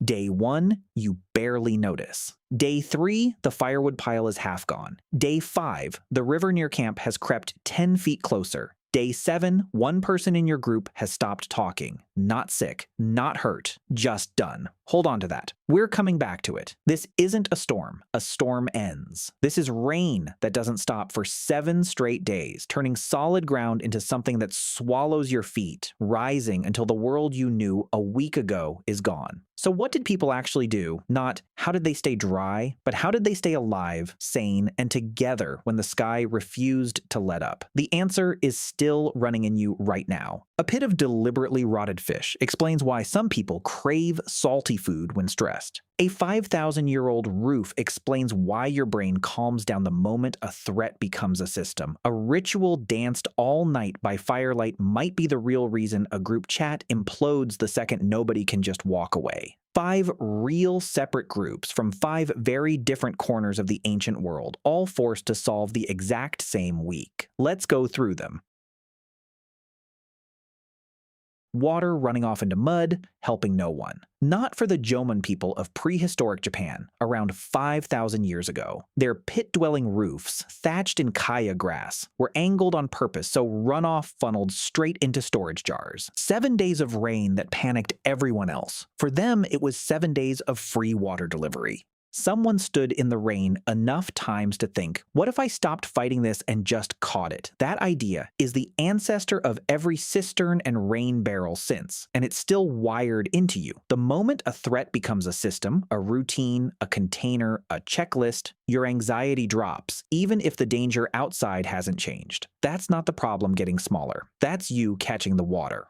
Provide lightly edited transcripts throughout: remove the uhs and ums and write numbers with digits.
Day 1, you barely notice. Day 3, the firewood pile is half gone. Day 5, the river near camp has crept 10 feet closer. Day 7, one person in your group has stopped talking. Not sick, not hurt, just done. Hold on to that. We're coming back to it. This isn't a storm. A storm ends. This is rain that doesn't stop for 7 straight days, turning solid ground into something that swallows your feet, rising until the world you knew a week ago is gone. So what did people actually do? Not how did they stay dry, but how did they stay alive, sane, and together when the sky refused to let up? The answer is still running in you right now. A pit of deliberately rotted fish explains why some people crave salty food when stressed. A 5,000-year-old roof explains why your brain calms down the moment a threat becomes a system. A ritual danced all night by firelight might be the real reason a group chat implodes the second nobody can just walk away. 5 real separate groups from 5 very different corners of the ancient world, all forced to solve the exact same week. Let's go through them. Water running off into mud, helping no one. Not for the Jōmon people of prehistoric Japan, around 5,000 years ago. Their pit-dwelling roofs, thatched in kaya grass, were angled on purpose so runoff funneled straight into storage jars. 7 days of rain that panicked everyone else. For them, it was 7 days of free water delivery. Someone stood in the rain enough times to think, what if I stopped fighting this and just caught it? That idea is the ancestor of every cistern and rain barrel since, and it's still wired into you. The moment a threat becomes a system, a routine, a container, a checklist, your anxiety drops, even if the danger outside hasn't changed. That's not the problem getting smaller. That's you catching the water.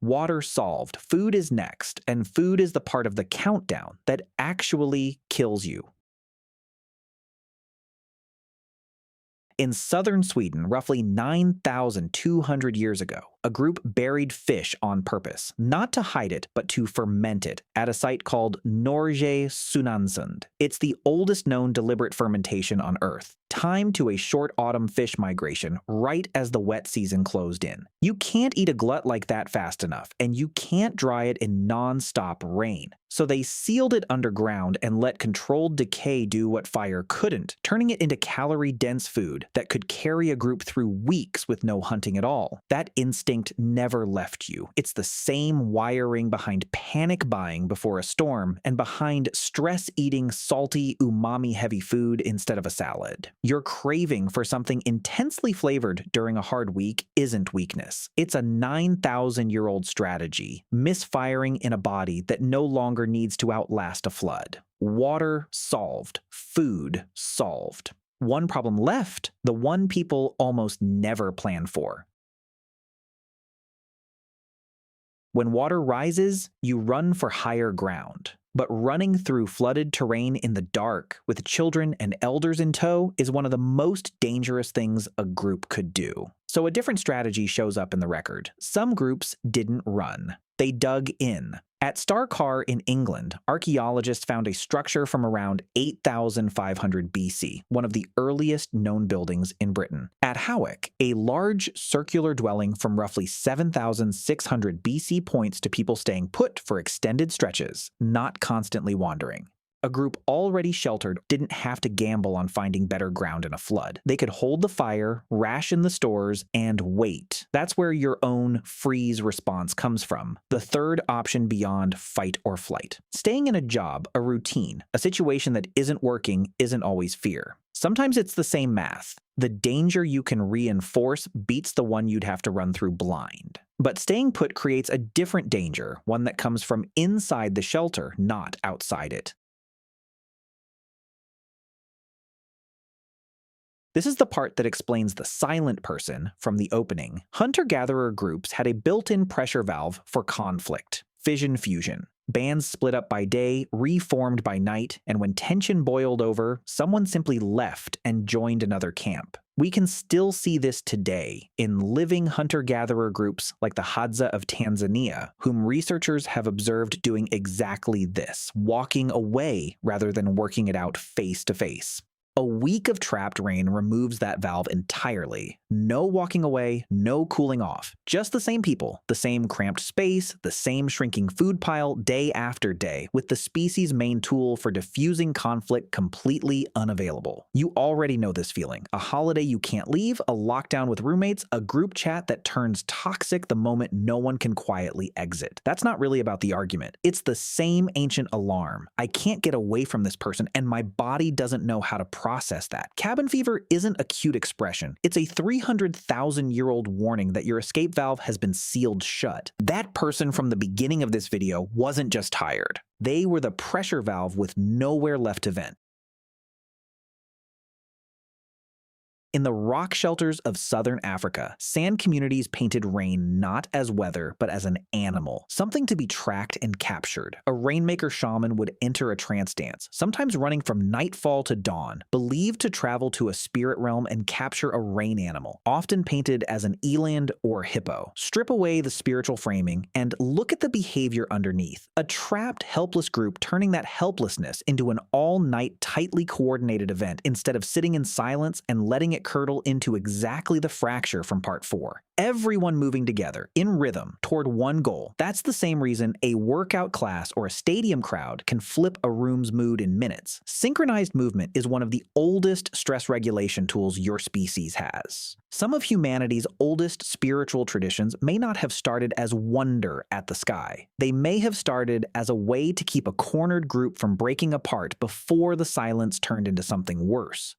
Water solved. Food is next, and food is the part of the countdown that actually kills you. In southern Sweden, roughly 9,200 years ago, a group buried fish on purpose, not to hide it, but to ferment it, at a site called Norge Sunansund. It's the oldest known deliberate fermentation on Earth, timed to a short autumn fish migration right as the wet season closed in. You can't eat a glut like that fast enough, and you can't dry it in non-stop rain. So they sealed it underground and let controlled decay do what fire couldn't, turning it into calorie-dense food that could carry a group through weeks with no hunting at all. That instinct never left you. It's the same wiring behind panic buying before a storm and behind stress-eating, salty, umami-heavy food instead of a salad. Your craving for something intensely flavored during a hard week isn't weakness. It's a 9,000-year-old strategy, misfiring in a body that no longer needs to outlast a flood. Water solved. Food solved. One problem left, the one people almost never plan for. When water rises, you run for higher ground. But running through flooded terrain in the dark with children and elders in tow is one of the most dangerous things a group could do. So a different strategy shows up in the record. Some groups didn't run. They dug in. At Starcar in England, archaeologists found a structure from around 8,500 BC, one of the earliest known buildings in Britain. At Hawick, a large circular dwelling from roughly 7,600 BC points to people staying put for extended stretches, not constantly wandering. A group already sheltered didn't have to gamble on finding better ground in a flood. They could hold the fire, ration the stores, and wait. That's where your own freeze response comes from. The third option beyond fight or flight. Staying in a job, a routine, a situation that isn't working isn't always fear. Sometimes it's the same math. The danger you can reinforce beats the one you'd have to run through blind. But staying put creates a different danger, one that comes from inside the shelter, not outside it. This is the part that explains the silent person from the opening. Hunter-gatherer groups had a built-in pressure valve for conflict, fission-fusion. Bands split up by day, reformed by night, and when tension boiled over, someone simply left and joined another camp. We can still see this today in living hunter-gatherer groups like the Hadza of Tanzania, whom researchers have observed doing exactly this, walking away rather than working it out face to face. A week of trapped rain removes that valve entirely. No walking away, no cooling off. Just the same people, the same cramped space, the same shrinking food pile day after day, with the species' main tool for diffusing conflict completely unavailable. You already know this feeling. A holiday you can't leave, a lockdown with roommates, a group chat that turns toxic the moment no one can quietly exit. That's not really about the argument. It's the same ancient alarm. I can't get away from this person, and my body doesn't know how to process that. Cabin fever isn't a cute expression. It's a 300,000-year-old warning that your escape valve has been sealed shut. That person from the beginning of this video wasn't just tired. They were the pressure valve with nowhere left to vent. In the rock shelters of southern Africa, sand communities painted rain not as weather, but as an animal, something to be tracked and captured. A rainmaker shaman would enter a trance dance, sometimes running from nightfall to dawn, believed to travel to a spirit realm and capture a rain animal, often painted as an eland or hippo. Strip away the spiritual framing and look at the behavior underneath. A trapped, helpless group turning that helplessness into an all-night, tightly coordinated event instead of sitting in silence and letting it curdle into exactly the fracture from part 4. Everyone moving together, in rhythm, toward one goal. That's the same reason a workout class or a stadium crowd can flip a room's mood in minutes. Synchronized movement is one of the oldest stress regulation tools your species has. Some of humanity's oldest spiritual traditions may not have started as wonder at the sky. They may have started as a way to keep a cornered group from breaking apart before the silence turned into something worse.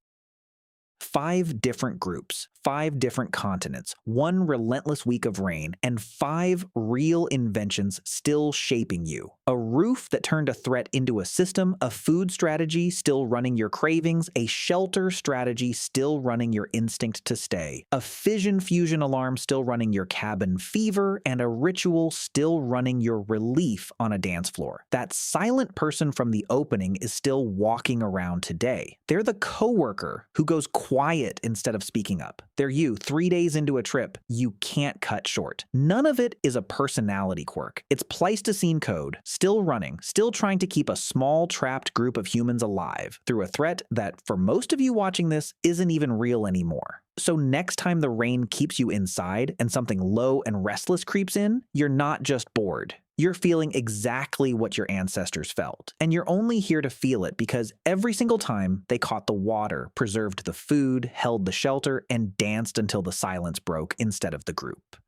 5 different groups, 5 different continents, 1 relentless week of rain, and 5 real inventions still shaping you. A roof that turned a threat into a system, a food strategy still running your cravings, a shelter strategy still running your instinct to stay, a fission fusion alarm still running your cabin fever, and a ritual still running your relief on a dance floor. That silent person from the opening is still walking around today. They're the coworker who goes quiet instead of speaking up. They're you 3 days into a trip you can't cut short. None of it is a personality quirk. It's Pleistocene code, still running, still trying to keep a small trapped group of humans alive through a threat that, for most of you watching this, isn't even real anymore. So next time the rain keeps you inside and something low and restless creeps in, you're not just bored. You're feeling exactly what your ancestors felt, and you're only here to feel it because every single time they caught the water, preserved the food, held the shelter, and danced until the silence broke instead of the group.